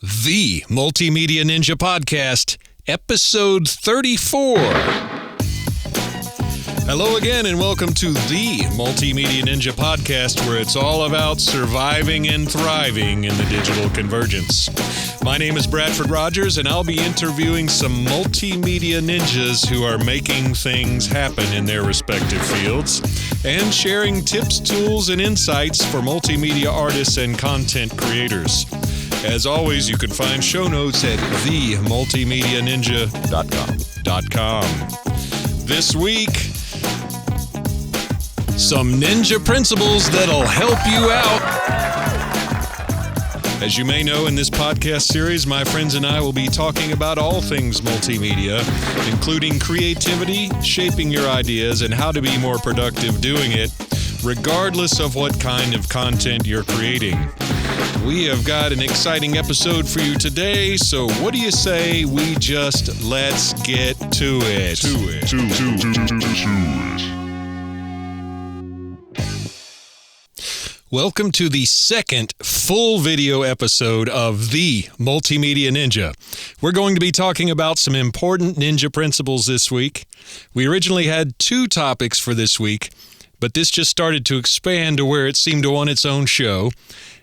The Multimedia Ninja Podcast, Episode 34. Hello again, and welcome to the Multimedia Ninja Podcast, where it's all about surviving and thriving in the digital convergence. My name is Bradford Rogers, and I'll be interviewing some multimedia ninjas who are making things happen in their respective fields and sharing tips, tools, and insights for multimedia artists and content creators. As always, you can find show notes at themultimedianinja.com. This week, some ninja principles that'll help you out. As you may know, in this podcast series, my friends and I will be talking about all things multimedia, including creativity, shaping your ideas, and how to be more productive doing it, regardless of what kind of content you're creating. We have got an exciting episode for you today, so what do you say we just let's get to it? Welcome to the second full video episode of The Multimedia Ninja. We're going to be talking about some important ninja principles this week. We originally had 2 topics for this week, but this just started to expand to where it seemed to want its own show.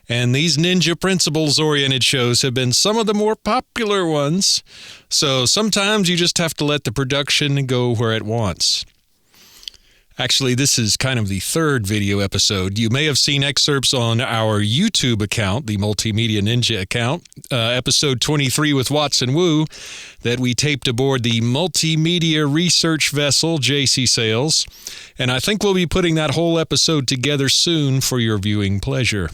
And these ninja principles-oriented shows have been some of the more popular ones, so sometimes you just have to let the production go where it wants. Actually, this is kind of the 3rd video episode. You may have seen excerpts on our YouTube account, the Multimedia Ninja account, episode 23 with Watson Wu, that we taped aboard the multimedia research vessel, JC Sails, and I think we'll be putting that whole episode together soon for your viewing pleasure.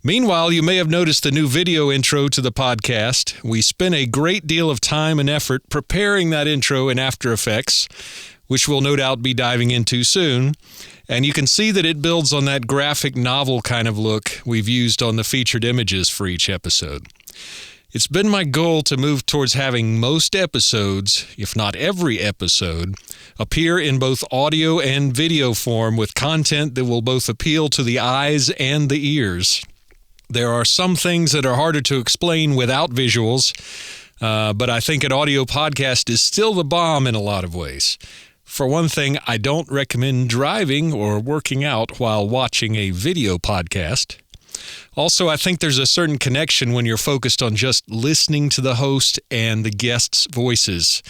Meanwhile, you may have noticed the new video intro to the podcast. We spent a great deal of time and effort preparing that intro in After Effects, which we'll no doubt be diving into soon. And you can see that it builds on that graphic novel kind of look we've used on the featured images for each episode. It's been my goal to move towards having most episodes, if not every episode, appear in both audio and video form with content that will both appeal to the eyes and the ears. There are some things that are harder to explain without visuals, but I think an audio podcast is still the bomb in a lot of ways. For one thing, I don't recommend driving or working out while watching a video podcast. Also, I think there's a certain connection when you're focused on just listening to the host and the guests' voices.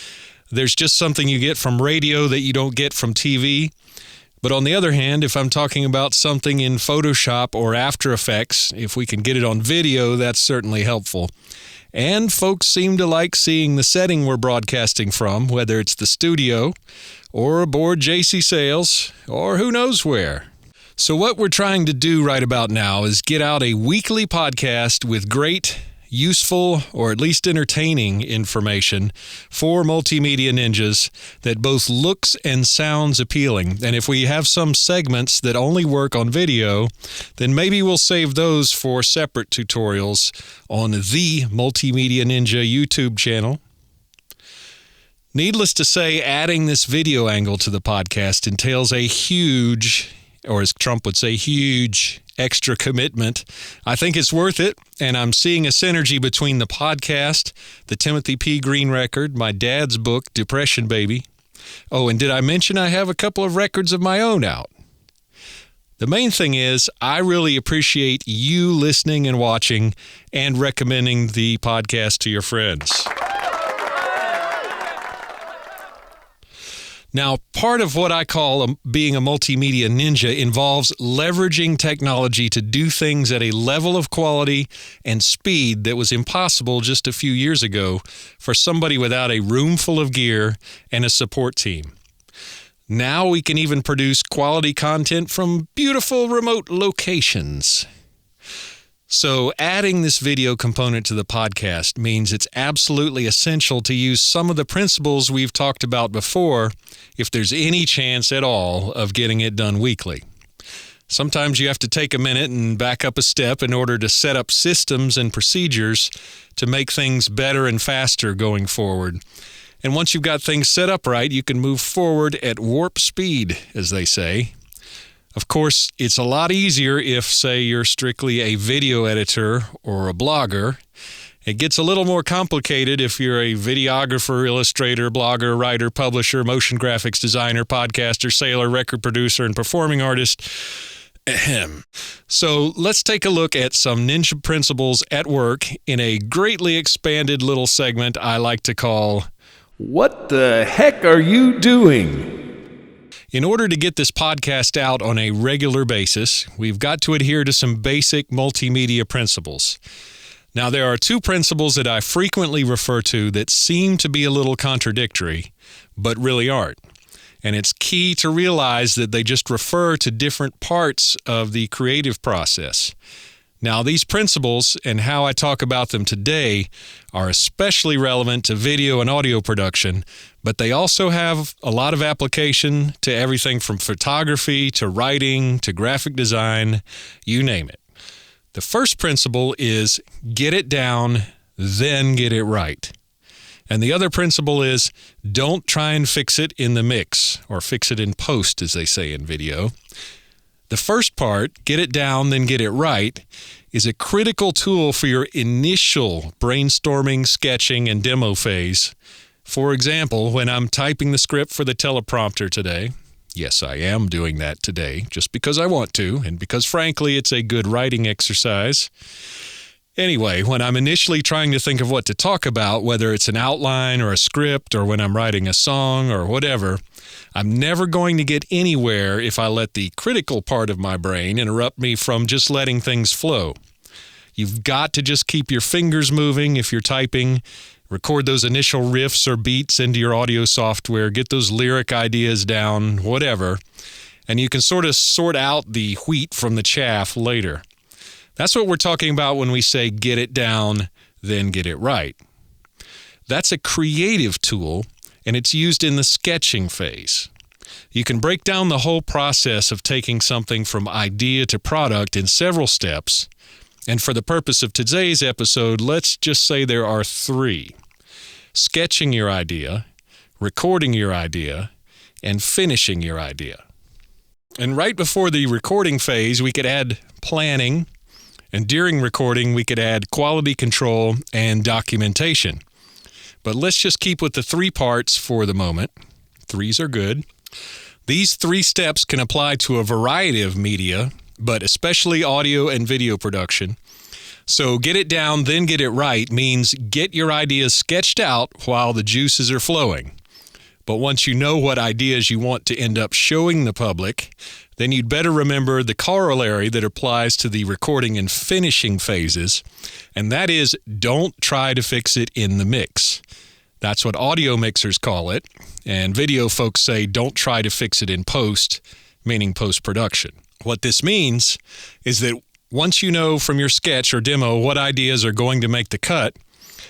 There's just something you get from radio that you don't get from TV. But on the other hand, if I'm talking about something in Photoshop or After Effects, if we can get it on video, that's certainly helpful. And folks seem to like seeing the setting we're broadcasting from, whether it's the studio or aboard JC Sails or who knows where. So what we're trying to do right about now is get out a weekly podcast with great, useful, or at least entertaining information for multimedia ninjas that both looks and sounds appealing. And if we have some segments that only work on video, then maybe we'll save those for separate tutorials on the Multimedia Ninja YouTube channel. Needless to say, adding this video angle to the podcast entails a huge, or as Trump would say, huge extra commitment. I think it's worth it, and I'm seeing a synergy between the podcast, the Timothy P. Green record, my dad's book, Depression Baby. Oh, and did I mention I have a couple of records of my own out? The main thing is, I really appreciate you listening and watching and recommending the podcast to your friends. Now, part of what I call being a multimedia ninja involves leveraging technology to do things at a level of quality and speed that was impossible just a few years ago for somebody without a room full of gear and a support team. Now we can even produce quality content from beautiful remote locations. So adding this video component to the podcast means it's absolutely essential to use some of the principles we've talked about before if there's any chance at all of getting it done weekly. Sometimes you have to take a minute and back up a step in order to set up systems and procedures to make things better and faster going forward. And once you've got things set up right, you can move forward at warp speed, as they say. Of course, it's a lot easier if, say, you're strictly a video editor or a blogger, It gets a little more complicated if you're a videographer, illustrator, blogger, writer, publisher, motion graphics designer, podcaster, sailor, record producer, and performing artist. Ahem. So let's take a look at some ninja principles at work in a greatly expanded little segment I like to call, What the heck are you doing? In order to get this podcast out on a regular basis, we've got to adhere to some basic multimedia principles. Now, there are two principles that I frequently refer to that seem to be a little contradictory, but really aren't. And it's key to realize that they just refer to different parts of the creative process. Now, these principles and how I talk about them today are especially relevant to video and audio production, but they also have a lot of application to everything from photography to writing to graphic design, you name it. The first principle is get it down, then get it right. And the other principle is don't try and fix it in the mix, or fix it in post, as they say in video. The first part, get it down, then get it right, is a critical tool for your initial brainstorming, sketching, and demo phase. For example, when I'm typing the script for the teleprompter today, yes, I am doing that today, just because I want to, and because, frankly, it's a good writing exercise. Anyway, when I'm initially trying to think of what to talk about, whether it's an outline or a script, or when I'm writing a song or whatever, I'm never going to get anywhere if I let the critical part of my brain interrupt me from just letting things flow. You've got to just keep your fingers moving if you're typing, record those initial riffs or beats into your audio software, get those lyric ideas down, whatever, and you can sort of sort out the wheat from the chaff later. That's what we're talking about when we say get it down, then get it right. That's a creative tool, and it's used in the sketching phase. You can break down the whole process of taking something from idea to product in several steps, and for the purpose of today's episode, let's just say there are three: sketching your idea, recording your idea, and finishing your idea. And right before the recording phase, we could add planning, and during recording, we could add quality control and documentation. But let's just keep with the three parts for the moment. Threes are good. These three steps can apply to a variety of media, but especially audio and video production. So get it down, then get it right means get your ideas sketched out while the juices are flowing. But once you know what ideas you want to end up showing the public, then you'd better remember the corollary that applies to the recording and finishing phases, and that is don't try to fix it in the mix. That's what audio mixers call it, and video folks say don't try to fix it in post, meaning post-production. What this means is that once you know from your sketch or demo what ideas are going to make the cut,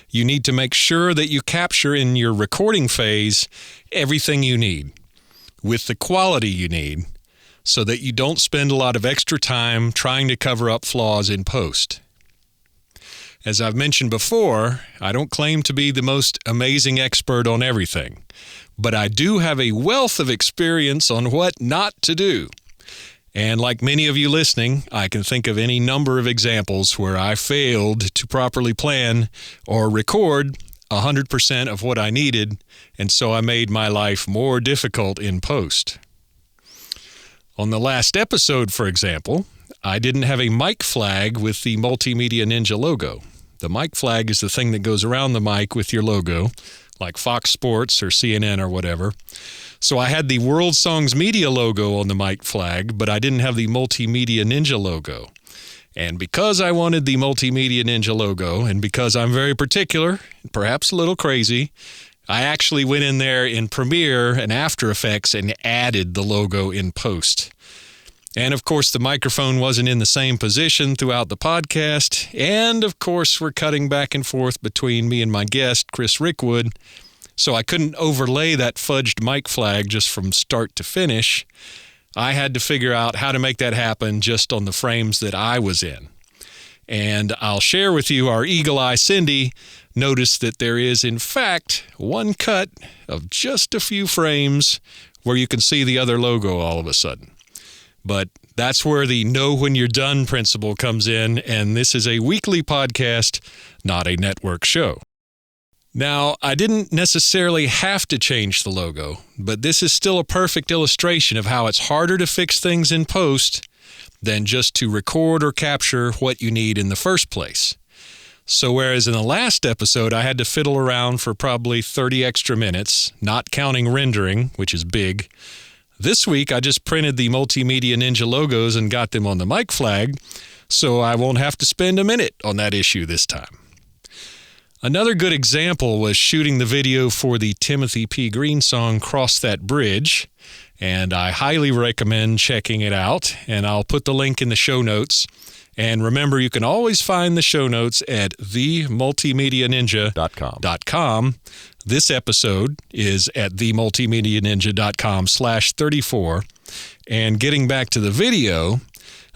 you need to make sure that you capture in your recording phase everything you need, with the quality you need, so that you don't spend a lot of extra time trying to cover up flaws in post. As I've mentioned before, I don't claim to be the most amazing expert on everything, but I do have a wealth of experience on what not to do. And like many of you listening, I can think of any number of examples where I failed to properly plan or record 100% of what I needed, and so I made my life more difficult in post. On the last episode, for example, I didn't have a mic flag with the Multimedia Ninja logo. The mic flag is the thing that goes around the mic with your logo, like Fox Sports or CNN or whatever. So I had the World Songs Media logo on the mic flag, but I didn't have the Multimedia Ninja logo. And because I wanted the Multimedia Ninja logo, and because I'm very particular, perhaps a little crazy, I actually went in there in Premiere and After Effects and added the logo in post. And of course, the microphone wasn't in the same position throughout the podcast. And of course, we're cutting back and forth between me and my guest, Chris Rickwood. So I couldn't overlay that fudged mic flag just from start to finish. I had to figure out how to make that happen just on the frames that I was in. And I'll share with you our eagle eye Cindy noticed that there is, in fact, one cut of just a few frames where you can see the other logo all of a sudden. But That's where the know when you're done principle comes in, and this is a weekly podcast, not a network show. Now, I didn't necessarily have to change the logo, but this is still a perfect illustration of how it's harder to fix things in post than just to record or capture what you need in the first place. So whereas in the last episode I had to fiddle around for probably 30 extra minutes, not counting rendering, which is big, this week I just printed the Multimedia Ninja logos and got them on the mic flag, so I won't have to spend a minute on that issue this time. Another good example was shooting the video for the Timothy P. Green song Cross That Bridge, and I highly recommend checking it out, and I'll put the link in the show notes. And remember, you can always find the show notes at themultimedianinja.com. This episode is at themultimedianinja.com/34. And getting back to the video,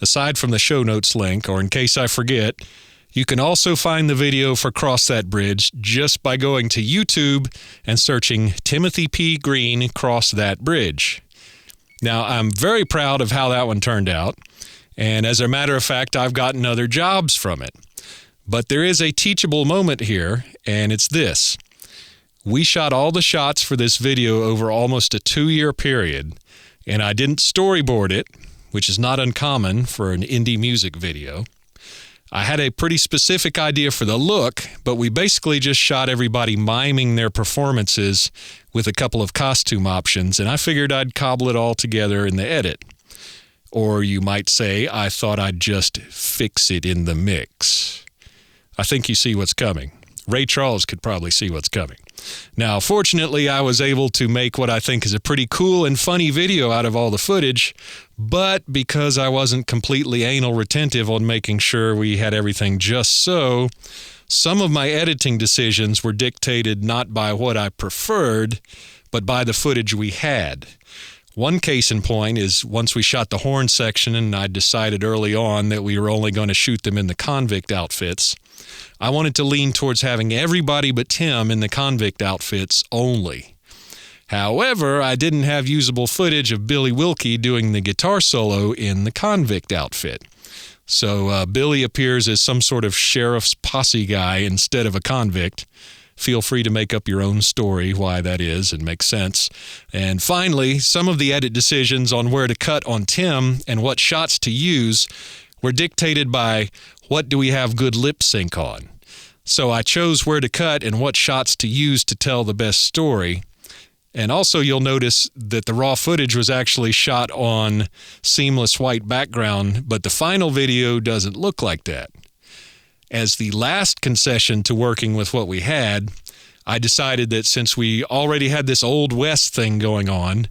aside from the show notes link, or in case I forget, you can also find the video for Cross That Bridge just by going to YouTube and searching Timothy P. Green Cross That Bridge. Now, I'm very proud of how that one turned out. And as a matter of fact, I've gotten other jobs from it. But there is a teachable moment here, and it's this. We shot all the shots for this video over almost a 2-year period, and I didn't storyboard it, which is not uncommon for an indie music video. I had a pretty specific idea for the look, but we basically just shot everybody miming their performances with a couple of costume options, and I figured I'd cobble it all together in the edit. Or you might say, I thought I'd just fix it in the mix. I think you see what's coming. Ray Charles could probably see what's coming. Now, fortunately, I was able to make what I think is a pretty cool and funny video out of all the footage, but because I wasn't completely anal retentive on making sure we had everything just so, some of my editing decisions were dictated not by what I preferred, but by the footage we had. One case in point is once we shot the horn section and I decided early on that we were only going to shoot them in the convict outfits, I wanted to lean towards having everybody but Tim in the convict outfits only. However, I didn't have usable footage of Billy Wilkie doing the guitar solo in the convict outfit. So Billy appears as some sort of sheriff's posse guy instead of a convict. Feel free to make up your own story why that is and makes sense. And finally, some of the edit decisions on where to cut on Tim and what shots to use were dictated by what do we have good lip sync on. So I chose where to cut and what shots to use to tell the best story. And also you'll notice that the raw footage was actually shot on seamless white background, but the final video doesn't look like that. As the last concession to working with what we had, I decided that since we already had this Old West thing going on,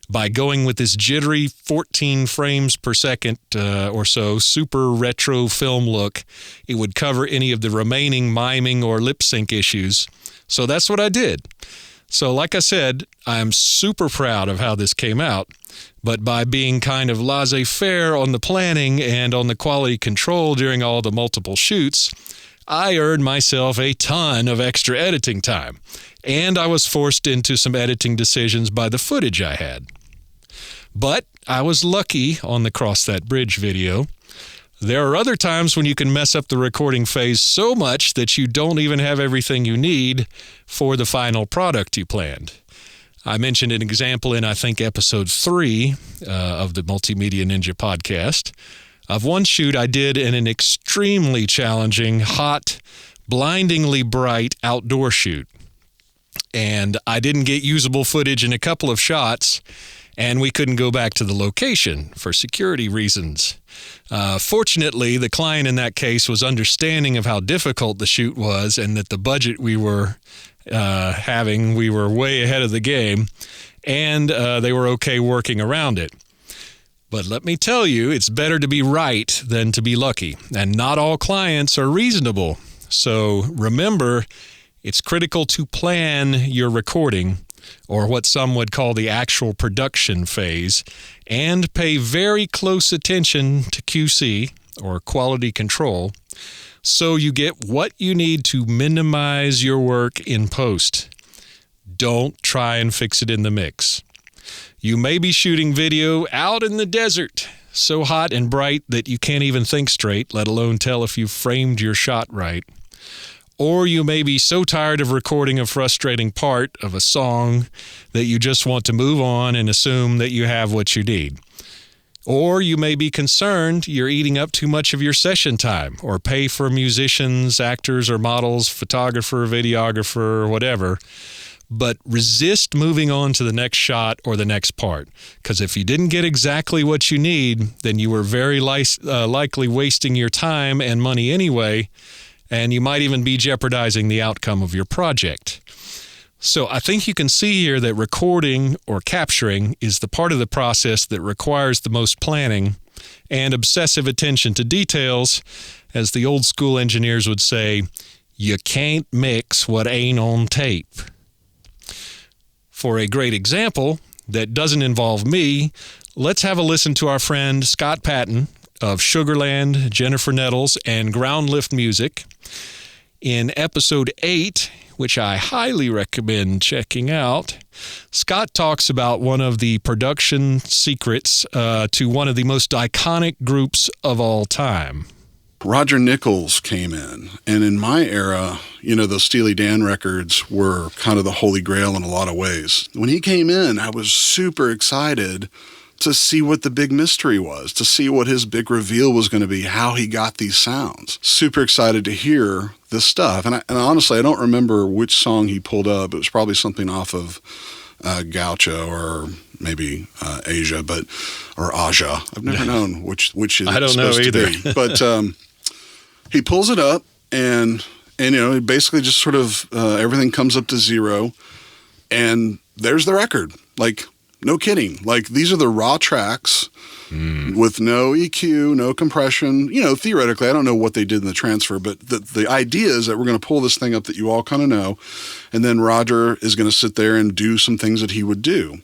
by going with this jittery 14 frames per second or so super retro film look, it would cover any of the remaining miming or lip sync issues. So that's what I did. So like I said, I'm super proud of how this came out, but by being kind of laissez-faire on the planning and on the quality control during all the multiple shoots, I earned myself a ton of extra editing time, and I was forced into some editing decisions by the footage I had. But I was lucky on the Cross That Bridge video. There are other times when you can mess up the recording phase so much that you don't even have everything you need for the final product you planned. I mentioned an example in, I think, episode 3 of the Multimedia Ninja podcast of one shoot I did in an extremely challenging, hot, blindingly bright outdoor shoot. And I didn't get usable footage in a couple of shots, and we couldn't go back to the location for security reasons. Fortunately, the client in that case was understanding of how difficult the shoot was and that the budget we were having, we were way ahead of the game, and they were okay working around it. But let me tell you, it's better to be right than to be lucky, and not all clients are reasonable. So remember, it's critical to plan your recording, or what some would call the actual production phase, and pay very close attention to QC, or quality control, so you get what you need to minimize your work in post. Don't try and fix it in the mix. You may be shooting video out in the desert, so hot and bright that you can't even think straight, let alone tell if you've framed your shot right. Or you may be so tired of recording a frustrating part of a song that you just want to move on and assume that you have what you need. Or you may be concerned you're eating up too much of your session time, or pay for musicians, actors, or models, photographer, videographer, or whatever, but resist moving on to the next shot or the next part. Because if you didn't get exactly what you need, then you were very likely wasting your time and money anyway, and you might even be jeopardizing the outcome of your project. So I think you can see here that recording or capturing is the part of the process that requires the most planning and obsessive attention to details. As the old school engineers would say, you can't mix what ain't on tape. For a great example that doesn't involve me, let's have a listen to our friend Scott Patton of Sugarland, Jennifer Nettles, and Ground Lift Music. In episode 8, which I highly recommend checking out, Scott talks about one of the production secrets to one of the most iconic groups of all time. Roger Nichols came in in my era, those Steely Dan records were kind of the holy grail in a lot of ways. When he came in, I was super excited to see what the big mystery was, to see what his big reveal was going to be, how he got these sounds. Super excited to hear this stuff. And honestly, I don't remember which song he pulled up. It was probably something off of Gaucho or maybe Asia, or Aja. I've never known which is I don't supposed know either. to be. But he pulls it up and it basically just sort of everything comes up to zero, and there's the record. Like, no kidding. Like, these are the raw tracks with no EQ, no compression. Theoretically, I don't know what they did in the transfer, but the idea is that we're going to pull this thing up that you all kind of know, and then Roger is going to sit there and do some things that he would do.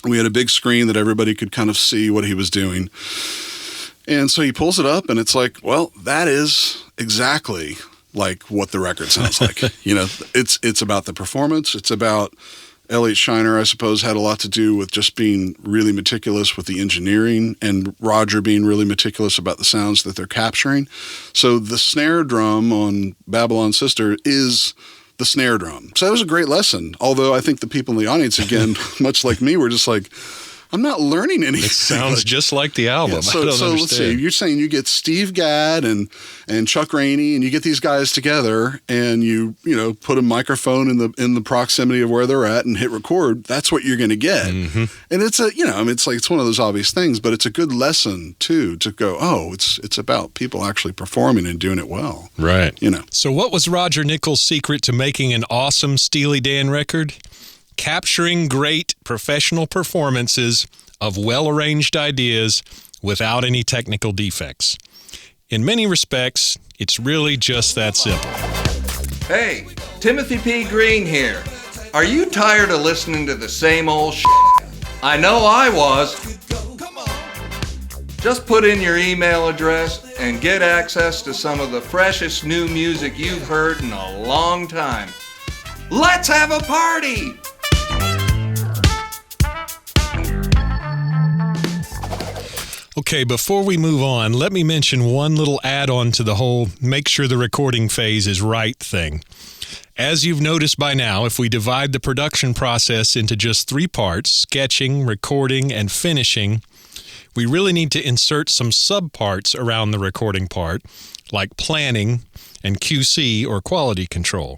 We had a big screen that everybody could kind of see what he was doing. And so he pulls it up, and it's like, well, that is exactly like what the record sounds like. It's about the performance. It's about Elliot Shiner, I suppose, had a lot to do with just being really meticulous with the engineering, and Roger being really meticulous about the sounds that they're capturing. So the snare drum on Babylon Sister is the snare drum. So that was a great lesson. Although I think the people in the audience, again, much like me, were just like, I'm not learning anything. It sounds just like the album. Yeah, so understand. Let's see. You're saying you get Steve Gadd and Chuck Rainey, and you get these guys together, and you put a microphone in the proximity of where they're at and hit record. That's what you're going to get. Mm-hmm. And it's it's one of those obvious things, but it's a good lesson too to go, oh, it's about people actually performing and doing it well. Right. So what was Roger Nichols' secret to making an awesome Steely Dan record? Capturing great professional performances of well-arranged ideas without any technical defects. In many respects, it's really just that simple. Hey, Timothy P. Green here. Are you tired of listening to the same old shit? I know I was. Just put in your email address and get access to some of the freshest new music you've heard in a long time. Let's have a party! Okay, before we move on, let me mention one little add-on to the whole make sure the recording phase is right thing. As you've noticed by now, if we divide the production process into just 3 parts, sketching, recording, and finishing, we really need to insert some subparts around the recording part, like planning and QC or quality control.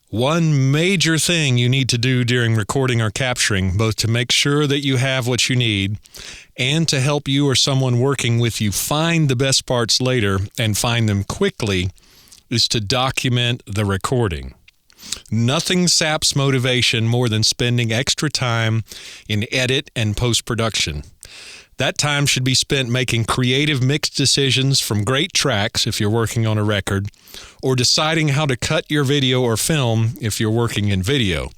One major thing you need to do during recording or capturing, both to make sure that you have what you need and to help you or someone working with you find the best parts later and find them quickly, is to document the recording. Nothing saps motivation more than spending extra time in edit and post-production. That time should be spent making creative mix decisions from great tracks if you're working on a record, or deciding how to cut your video or film if you're working in video.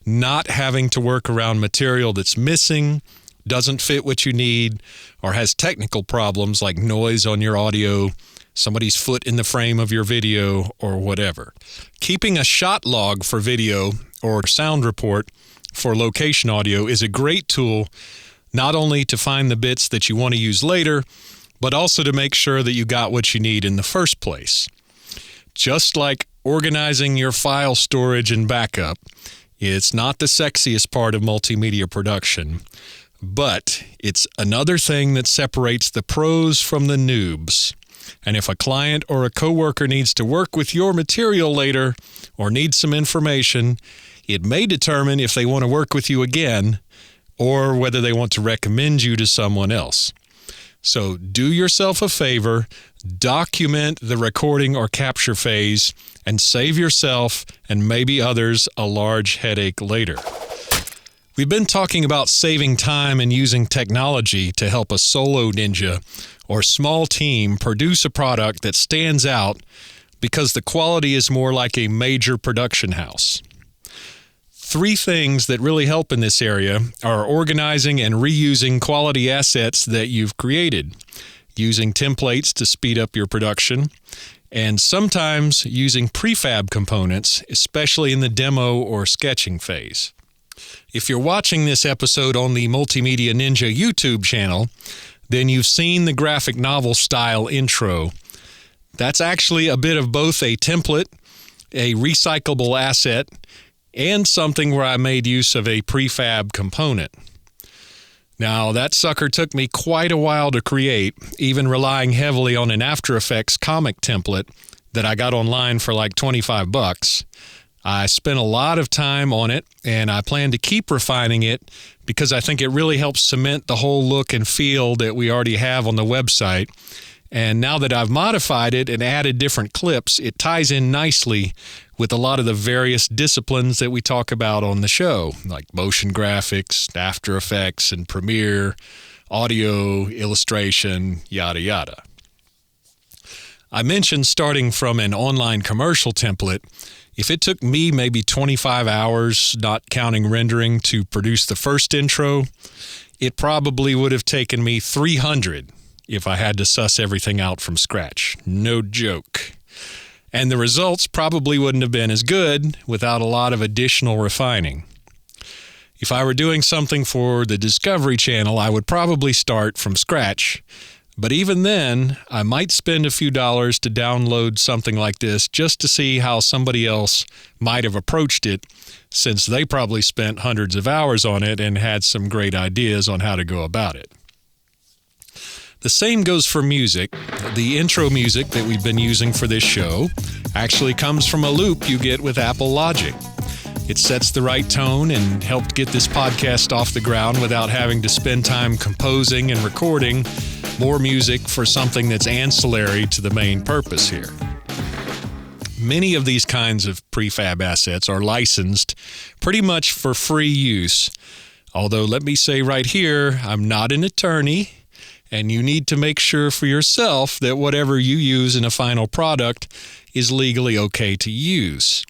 Not having to work around material that's missing, doesn't fit what you need, or has technical problems like noise on your audio, somebody's foot in the frame of your video, or whatever. Keeping a shot log for video or sound report for location audio is a great tool not only to find the bits that you want to use later, but also to make sure that you got what you need in the first place. Just like organizing your file storage and backup, it's not the sexiest part of multimedia production, but it's another thing that separates the pros from the noobs. And if a client or a coworker needs to work with your material later or needs some information, it may determine if they want to work with you again or whether they want to recommend you to someone else. So do yourself a favor, document the recording or capture phase, and save yourself and maybe others a large headache later. We've been talking about saving time and using technology to help a solo ninja or small team produce a product that stands out because the quality is more like a major production house. 3 things that really help in this area are organizing and reusing quality assets that you've created, using templates to speed up your production, and sometimes using prefab components, especially in the demo or sketching phase. If you're watching this episode on the Multimedia Ninja YouTube channel, then you've seen the graphic novel style intro. That's actually a bit of both a template, a recyclable asset, and something where I made use of a prefab component. Now, that sucker took me quite a while to create, even relying heavily on an After Effects comic template that I got online for like $25. I spent a lot of time on it, and I plan to keep refining it because I think it really helps cement the whole look and feel that we already have on the website. And now that I've modified it and added different clips, it ties in nicely with a lot of the various disciplines that we talk about on the show, like motion graphics, After Effects, and Premiere, audio, illustration, yada yada. I mentioned starting from an online commercial template. If it took me maybe 25 hours, not counting rendering, to produce the first intro, it probably would have taken me 300 if I had to suss everything out from scratch. No joke. And the results probably wouldn't have been as good without a lot of additional refining. If I were doing something for the Discovery Channel, I would probably start from scratch. But even then, I might spend a few dollars to download something like this just to see how somebody else might have approached it, since they probably spent hundreds of hours on it and had some great ideas on how to go about it. The same goes for music. The intro music that we've been using for this show actually comes from a loop you get with Apple Logic. It sets the right tone and helped get this podcast off the ground without having to spend time composing and recording more music for something that's ancillary to the main purpose here. Many of these kinds of prefab assets are licensed pretty much for free use. Although let me say right here, I'm not an attorney, and you need to make sure for yourself that whatever you use in a final product is legally okay to use.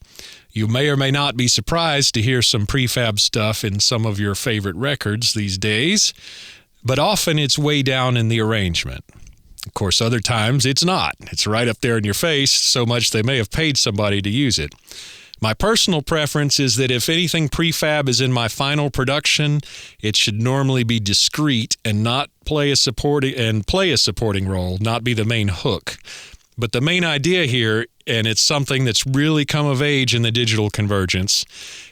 You may or may not be surprised to hear some prefab stuff in some of your favorite records these days, but often it's way down in the arrangement. Of course, other times it's not. It's right up there in your face, so much they may have paid somebody to use it. My personal preference is that if anything prefab is in my final production, it should normally be discreet and not play a supporting role, not be the main hook. But the main idea here, and it's something that's really come of age in the digital convergence,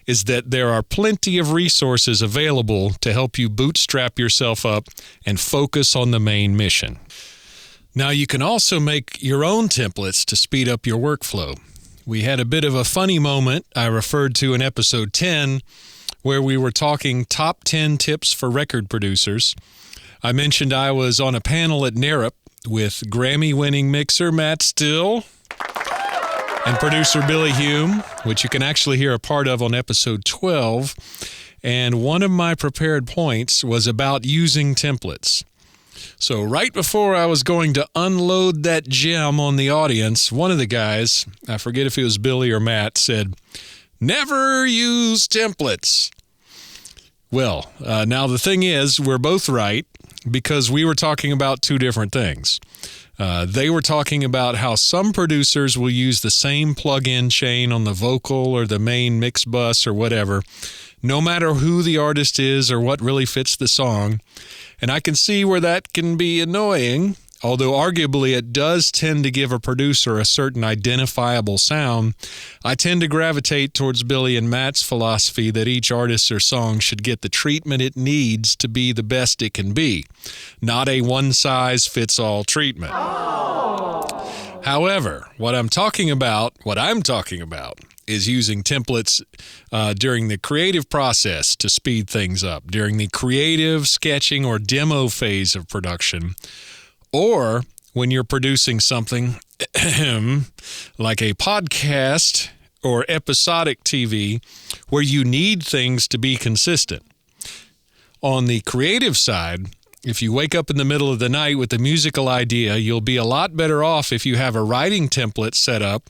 is that there are plenty of resources available to help you bootstrap yourself up and focus on the main mission. Now, you can also make your own templates to speed up your workflow. We had a bit of a funny moment I referred to in episode 10, where we were talking top 10 tips for record producers. I mentioned I was on a panel at NARUP with Grammy-winning mixer Matt Still and producer Billy Hume, which you can actually hear a part of on episode 12. And one of my prepared points was about using templates. So right before I was going to unload that gem on the audience, one of the guys, I forget if it was Billy or Matt, said, "Never use templates." Well, now the thing is, we're both right, because we were talking about two different things. They were talking about how some producers will use the same plug-in chain on the vocal or the main mix bus or whatever no matter who the artist is or what really fits the song. And I can see where that can be annoying, although arguably it does tend to give a producer a certain identifiable sound. I tend to gravitate towards Billy and Matt's philosophy that each artist or song should get the treatment it needs to be the best it can be, not a one-size-fits-all treatment. However, what I'm talking about is using templates during the creative process to speed things up, during the creative, sketching, or demo phase of production, or when you're producing something like a podcast or episodic TV where you need things to be consistent. On the creative side, if you wake up in the middle of the night with a musical idea, you'll be a lot better off if you have a writing template set up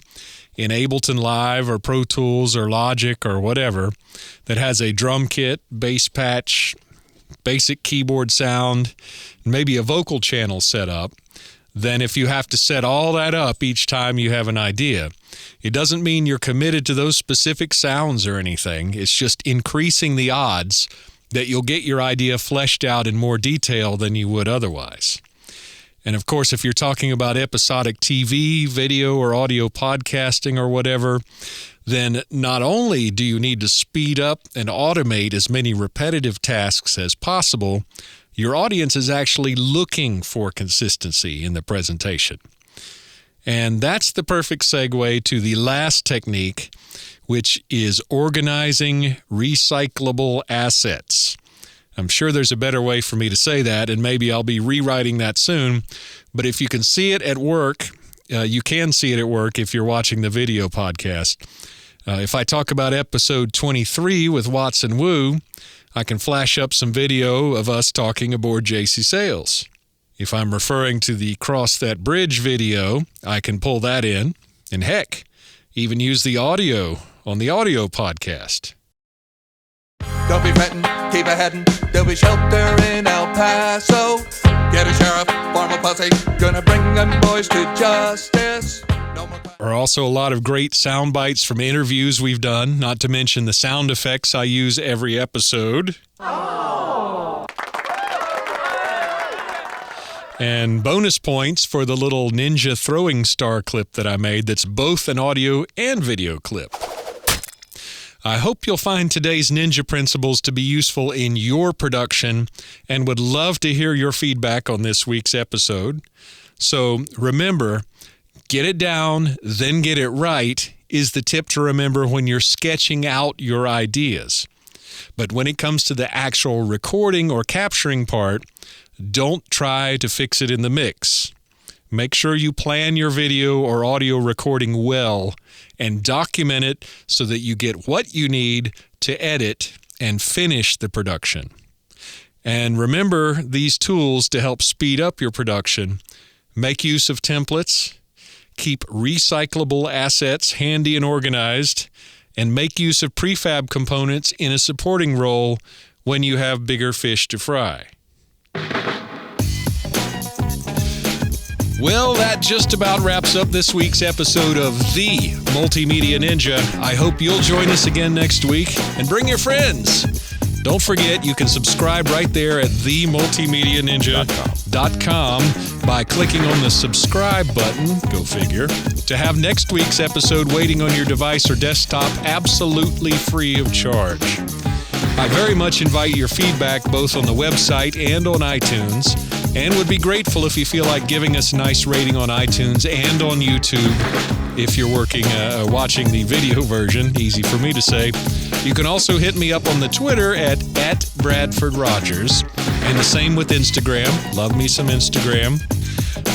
in Ableton Live or Pro Tools or Logic or whatever that has a drum kit, bass patch, basic keyboard sound, maybe a vocal channel set up, than if you have to set all that up each time you have an idea. It doesn't mean you're committed to those specific sounds or anything. It's just increasing the odds that you'll get your idea fleshed out in more detail than you would otherwise. And of course, if you're talking about episodic TV, video, or audio podcasting or whatever, then not only do you need to speed up and automate as many repetitive tasks as possible, your audience is actually looking for consistency in the presentation. And that's the perfect segue to the last technique, which is organizing recyclable assets. I'm sure there's a better way for me to say that, and maybe I'll be rewriting that soon. But if you can see it at work, you can see it at work if you're watching the video podcast. If I talk about episode 23 with Watson Wu, I can flash up some video of us talking aboard JC Sails. If I'm referring to the Cross That Bridge video, I can pull that in, and heck, even use the audio on the audio podcast. Don't be fretting, keep aheadin'. There'll be shelter in El Paso. Get a sheriff, form a posse. Gonna bring them boys to justice. No more. There are also a lot of great sound bites from interviews we've done, not to mention the sound effects I use every episode. Oh. And bonus points for the little ninja throwing star clip that I made that's both an audio and video clip. I hope you'll find today's ninja principles to be useful in your production and would love to hear your feedback on this week's episode. So remember, get it down, then get it right is the tip to remember when you're sketching out your ideas. But when it comes to the actual recording or capturing part, don't try to fix it in the mix. Make sure you plan your video or audio recording well and document it so that you get what you need to edit and finish the production. And remember these tools to help speed up your production. Make use of templates, keep recyclable assets handy and organized, and make use of prefab components in a supporting role when you have bigger fish to fry. Well, that just about wraps up this week's episode of The Multimedia Ninja. I hope you'll join us again next week and bring your friends. Don't forget, you can subscribe right there at themultimedianinja.com by clicking on the subscribe button, go figure, to have next week's episode waiting on your device or desktop absolutely free of charge. I very much invite your feedback both on the website and on iTunes, and would be grateful if you feel like giving us a nice rating on iTunes and on YouTube if you're watching the video version. Easy for me to say. You can also hit me up on the Twitter at Bradford Rogers, and the same with Instagram. Love me some Instagram.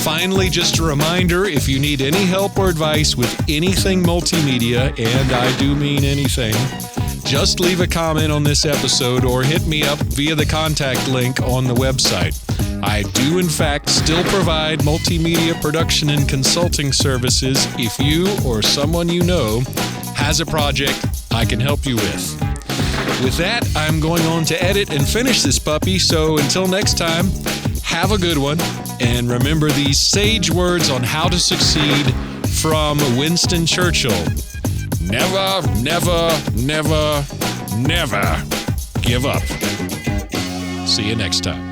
Finally, just a reminder, if you need any help or advice with anything multimedia, and I do mean anything, just leave a comment on this episode or hit me up via the contact link on the website. I do, in fact, still provide multimedia production and consulting services if you or someone you know has a project I can help you with. With that, I'm going on to edit and finish this puppy, so until next time, have a good one, and remember these sage words on how to succeed from Winston Churchill. Never, never, never, never give up. See you next time.